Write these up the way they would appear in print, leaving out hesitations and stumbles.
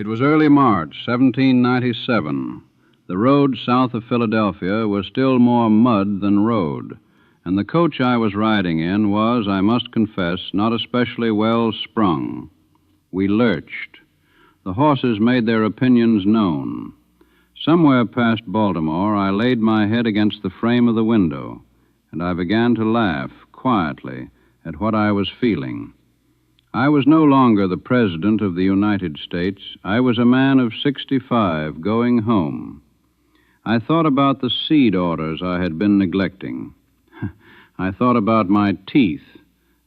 It was early March, 1797. The road south of Philadelphia was still more mud than road, and the coach I was riding in was, I must confess, not especially well sprung. We lurched. The horses made their opinions known. Somewhere past Baltimore, I laid my head against the frame of the window, and I began to laugh quietly at what I was feeling. I was no longer the President of the United States. I was a man of 65 going home. I thought about the seed orders I had been neglecting. I thought about my teeth.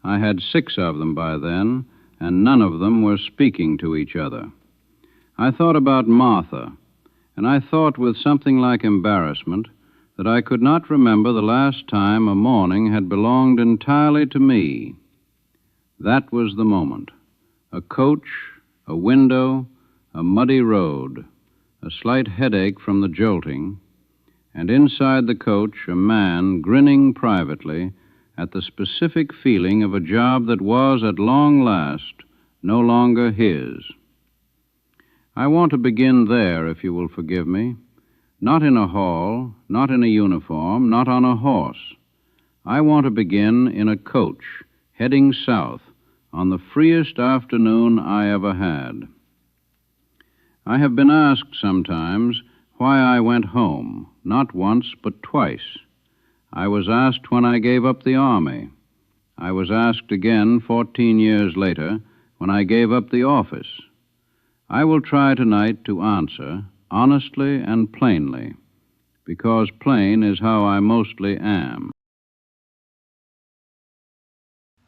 I had 6 of them by then, and none of them were speaking to each other. I thought about Martha, and I thought with something like embarrassment that I could not remember the last time a morning had belonged entirely to me. That was the moment. A coach, a window, a muddy road, a slight headache from the jolting, and inside the coach a man grinning privately at the specific feeling of a job that was, at long last, no longer his. I want to begin there, if you will forgive me. Not in a hall, not in a uniform, not on a horse. I want to begin in a coach, heading south, on the freest afternoon I ever had. I have been asked sometimes why I went home, not once but twice. I was asked when I gave up the Army. I was asked again 14 years later when I gave up the office. I will try tonight to answer honestly and plainly, because plain is how I mostly am.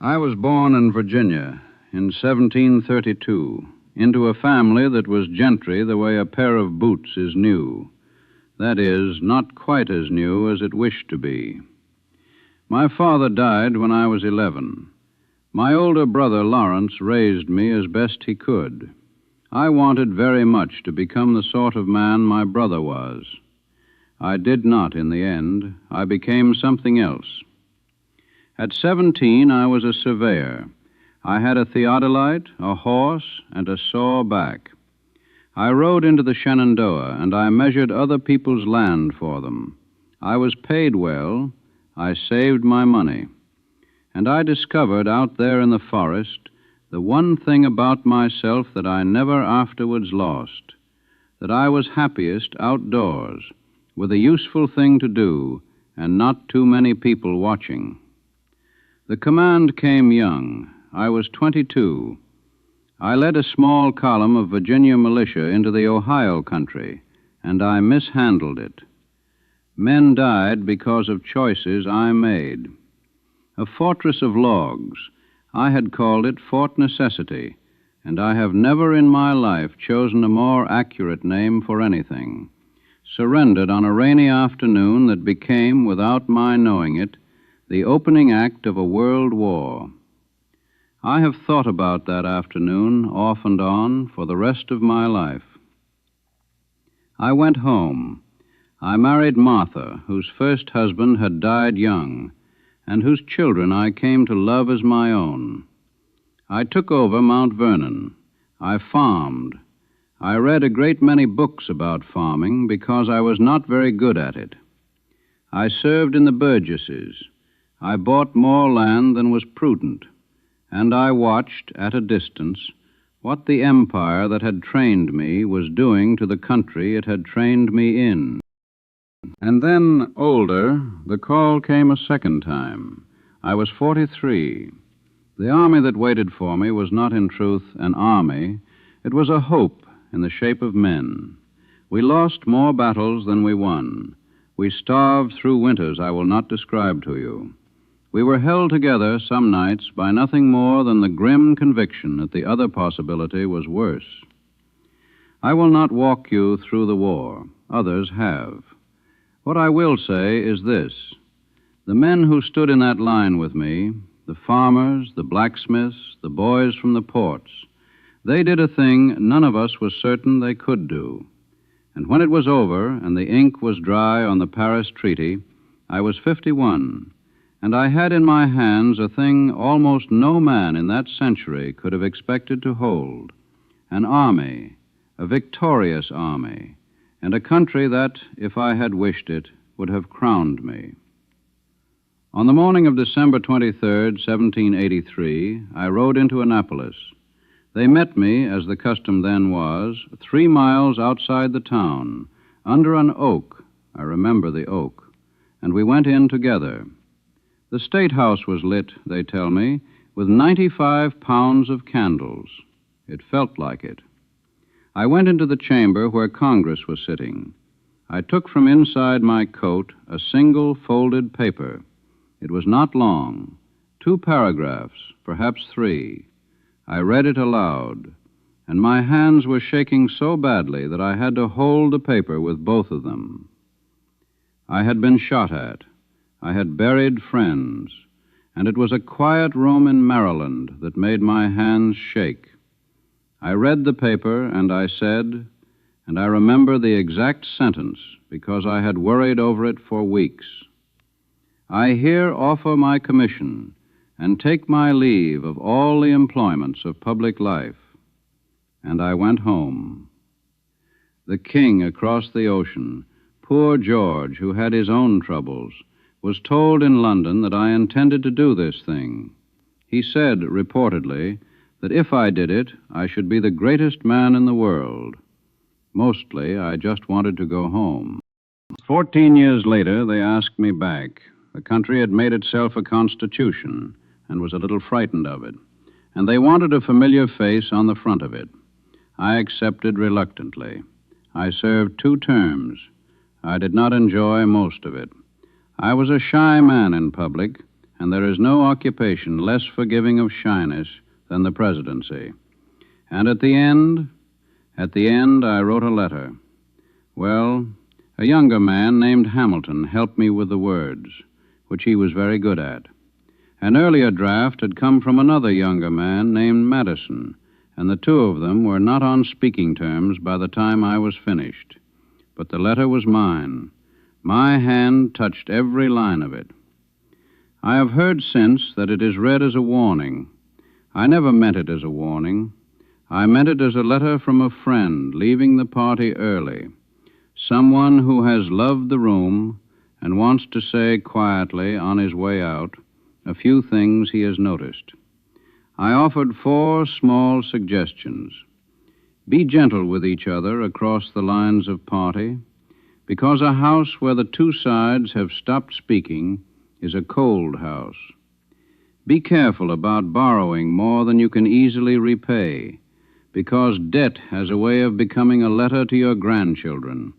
I was born in Virginia in 1732, into a family that was gentry the way a pair of boots is new. That is, not quite as new as it wished to be. My father died when I was 11. My older brother, Lawrence, raised me as best he could. I wanted very much to become the sort of man my brother was. I did not in the end. I became something else. At 17, I was a surveyor. I had a theodolite, a horse, and a sore back. I rode into the Shenandoah, and I measured other people's land for them. I was paid well. I saved my money. And I discovered out there in the forest the one thing about myself that I never afterwards lost, that I was happiest outdoors, with a useful thing to do, and not too many people watching. The command came young. I was 22. I led a small column of Virginia militia into the Ohio country, and I mishandled it. Men died because of choices I made. A fortress of logs. I had called it Fort Necessity, and I have never in my life chosen a more accurate name for anything. Surrendered on a rainy afternoon that became, without my knowing it, the opening act of a world war. I have thought about that afternoon, off and on, for the rest of my life. I went home. I married Martha, whose first husband had died young, and whose children I came to love as my own. I took over Mount Vernon. I farmed. I read a great many books about farming because I was not very good at it. I served in the burgesses. I bought more land than was prudent, and I watched, at a distance, what the empire that had trained me was doing to the country it had trained me in. And then, older, the call came a second time. I was 43. The army that waited for me was not in truth an army. It was a hope in the shape of men. We lost more battles than we won. We starved through winters I will not describe to you. We were held together some nights by nothing more than the grim conviction that the other possibility was worse. I will not walk you through the war. Others have. What I will say is this. The men who stood in that line with me, the farmers, the blacksmiths, the boys from the ports, they did a thing none of us was certain they could do. And when it was over and the ink was dry on the Paris Treaty, I was 51. And I had in my hands a thing almost no man in that century could have expected to hold. An army, a victorious army, and a country that, if I had wished it, would have crowned me. On the morning of December 23rd, 1783, I rode into Annapolis. They met me, as the custom then was, 3 miles outside the town, under an oak. I remember the oak. And we went in together. The State House was lit, they tell me, with 95 pounds of candles. It felt like it. I went into the chamber where Congress was sitting. I took from inside my coat a single folded paper. It was not long, 2 paragraphs, perhaps 3. I read it aloud, and my hands were shaking so badly that I had to hold the paper with both of them. I had been shot at. I had buried friends, and it was a quiet room in Maryland that made my hands shake. I read the paper, and I said, and I remember the exact sentence because I had worried over it for weeks, "I here offer my commission and take my leave of all the employments of public life." And I went home. The king across the ocean, poor George, who had his own troubles, was told in London that I intended to do this thing. He said, reportedly, that if I did it, I should be the greatest man in the world. Mostly, I just wanted to go home. 14 years later, they asked me back. The country had made itself a constitution and was a little frightened of it, and they wanted a familiar face on the front of it. I accepted reluctantly. I served 2 terms. I did not enjoy most of it. I was a shy man in public, and there is no occupation less forgiving of shyness than the presidency. And at the end, I wrote a letter. Well, a younger man named Hamilton helped me with the words, which he was very good at. An earlier draft had come from another younger man named Madison, and the 2 of them were not on speaking terms by the time I was finished. But the letter was mine. My hand touched every line of it. I have heard since that it is read as a warning. I never meant it as a warning. I meant it as a letter from a friend leaving the party early, someone who has loved the room and wants to say quietly on his way out a few things he has noticed. I offered 4 small suggestions. Be gentle with each other across the lines of party, because a house where the 2 sides have stopped speaking is a cold house. Be careful about borrowing more than you can easily repay, because debt has a way of becoming a letter to your grandchildren,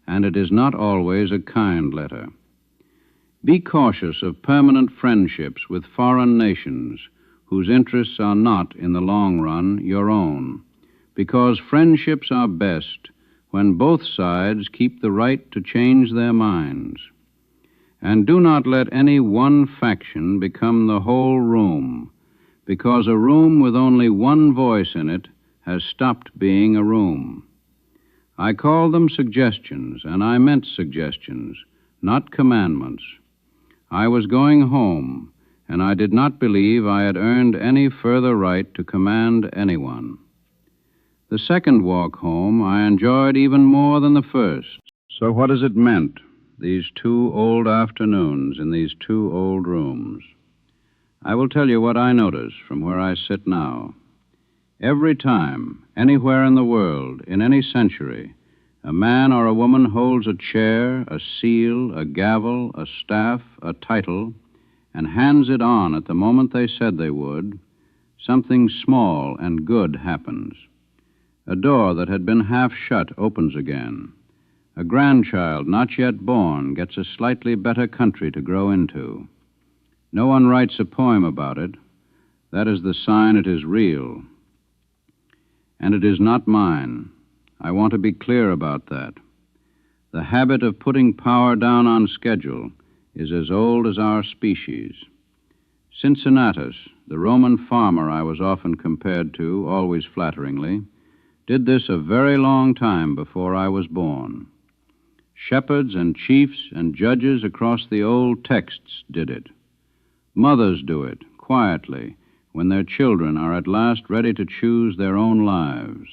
and it is not always a kind letter. Be cautious of permanent friendships with foreign nations whose interests are not, in the long run, your own, because friendships are best when both sides keep the right to change their minds. And do not let any one faction become the whole room, because a room with only one voice in it has stopped being a room. I called them suggestions, and I meant suggestions, not commandments. I was going home, and I did not believe I had earned any further right to command anyone. The second walk home I enjoyed even more than the first. So what has it meant, these 2 old afternoons in these 2 old rooms? I will tell you what I notice from where I sit now. Every time, anywhere in the world, in any century, a man or a woman holds a chair, a seal, a gavel, a staff, a title, and hands it on at the moment they said they would, something small and good happens. A door that had been half shut opens again. A grandchild not yet born gets a slightly better country to grow into. No one writes a poem about it. That is the sign it is real. And it is not mine. I want to be clear about that. The habit of putting power down on schedule is as old as our species. Cincinnatus, the Roman farmer I was often compared to, always flatteringly, did this a very long time before I was born. Shepherds and chiefs and judges across the old texts did it. Mothers do it, quietly, when their children are at last ready to choose their own lives.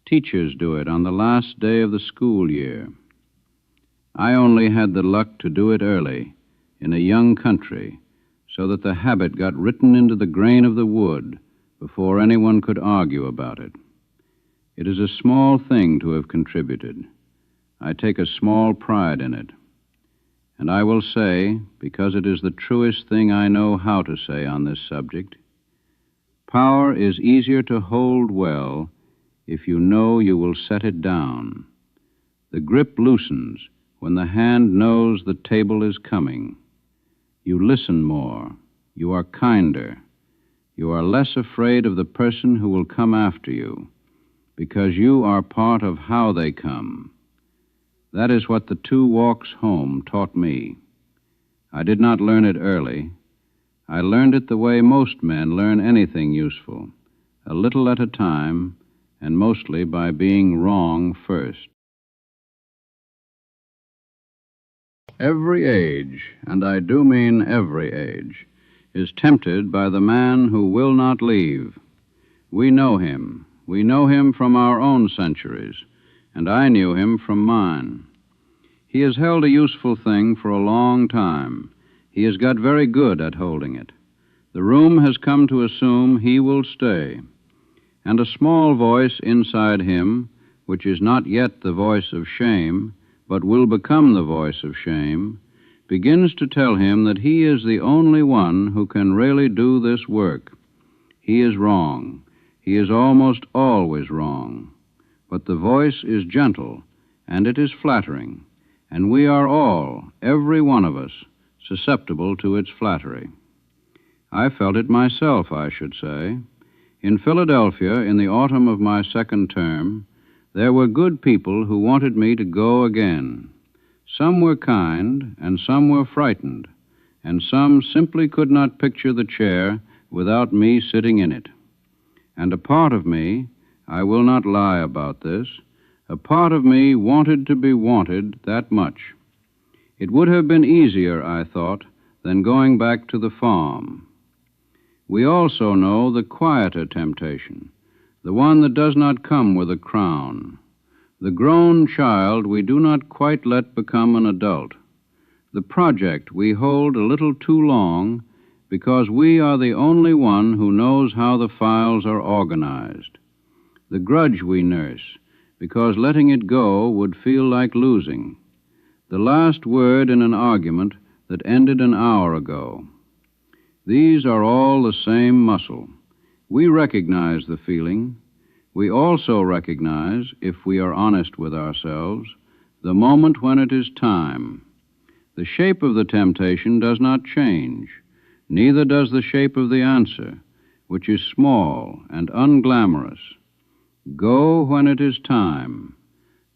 Teachers do it on the last day of the school year. I only had the luck to do it early, in a young country, so that the habit got written into the grain of the wood before anyone could argue about it. It is a small thing to have contributed. I take a small pride in it. And I will say, because it is the truest thing I know how to say on this subject, power is easier to hold well if you know you will set it down. The grip loosens when the hand knows the table is coming. You listen more. You are kinder. You are less afraid of the person who will come after you, because you are part of how they come. That is what the 2 walks home taught me. I did not learn it early. I learned it the way most men learn anything useful, a little at a time, and mostly by being wrong first. Every age, and I do mean every age, is tempted by the man who will not leave. We know him. We know him from our own centuries, and I knew him from mine. He has held a useful thing for a long time. He has got very good at holding it. The room has come to assume he will stay. And a small voice inside him, which is not yet the voice of shame, but will become the voice of shame, begins to tell him that he is the only one who can really do this work. He is wrong. He is almost always wrong. But the voice is gentle, and it is flattering, and we are all, every one of us, susceptible to its flattery. I felt it myself, I should say. In Philadelphia, in the autumn of my second term, there were good people who wanted me to go again. Some were kind, and some were frightened, and some simply could not picture the chair without me sitting in it. And a part of me, I will not lie about this, a part of me wanted to be wanted that much. It would have been easier, I thought, than going back to the farm. We also know the quieter temptation, the one that does not come with a crown. The grown child we do not quite let become an adult. The project we hold a little too long because we are the only one who knows how the files are organized. The grudge we nurse because letting it go would feel like losing. The last word in an argument that ended an hour ago. These are all the same muscle. We recognize the feeling. We also recognize, if we are honest with ourselves, the moment when it is time. The shape of the temptation does not change. Neither does the shape of the answer, which is small and unglamorous. Go when it is time.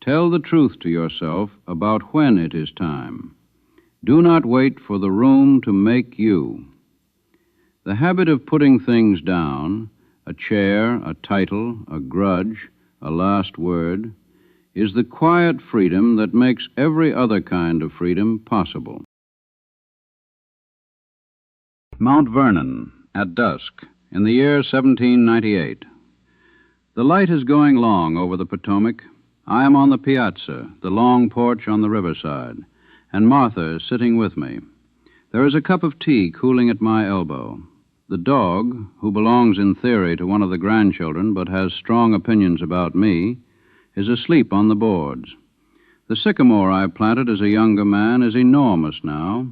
Tell the truth to yourself about when it is time. Do not wait for the room to make you. The habit of putting things down, a chair, a title, a grudge, a last word, is the quiet freedom that makes every other kind of freedom possible. Mount Vernon, at dusk, in the year 1798. The light is going long over the Potomac. I am on the piazza, the long porch on the riverside, and Martha is sitting with me. There is a cup of tea cooling at my elbow. The dog, who belongs in theory to one of the grandchildren but has strong opinions about me, is asleep on the boards. The sycamore I planted as a younger man is enormous now.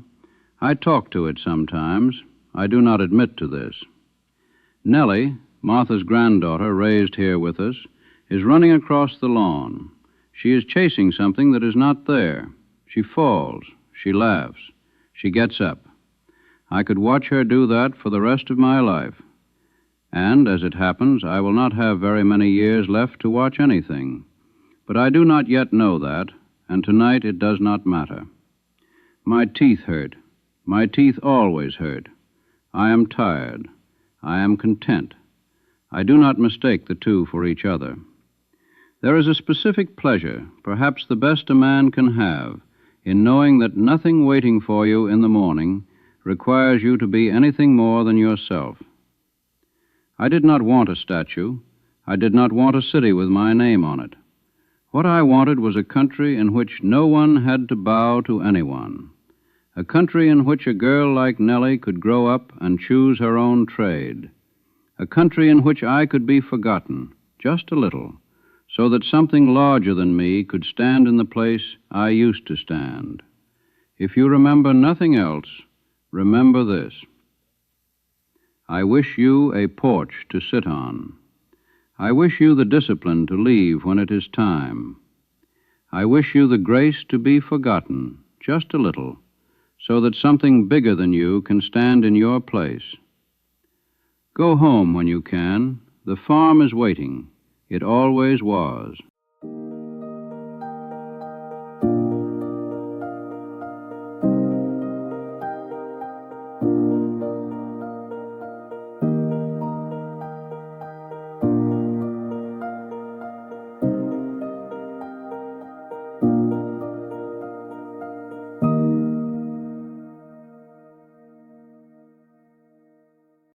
I talk to it sometimes. I do not admit to this. Nellie, Martha's granddaughter, raised here with us, is running across the lawn. She is chasing something that is not there. She falls. She laughs. She gets up. I could watch her do that for the rest of my life. And, as it happens, I will not have very many years left to watch anything. But I do not yet know that, and tonight it does not matter. My teeth hurt. My teeth always hurt. I am tired. I am content. I do not mistake the two for each other. There is a specific pleasure, perhaps the best a man can have, in knowing that nothing waiting for you in the morning requires you to be anything more than yourself. I did not want a statue. I did not want a city with my name on it. What I wanted was a country in which no one had to bow to anyone. A country in which a girl like Nellie could grow up and choose her own trade. A country in which I could be forgotten, just a little, so that something larger than me could stand in the place I used to stand. If you remember nothing else, remember this. I wish you a porch to sit on. I wish you the discipline to leave when it is time. I wish you the grace to be forgotten, just a little, so that something bigger than you can stand in your place. Go home when you can. The farm is waiting. It always was.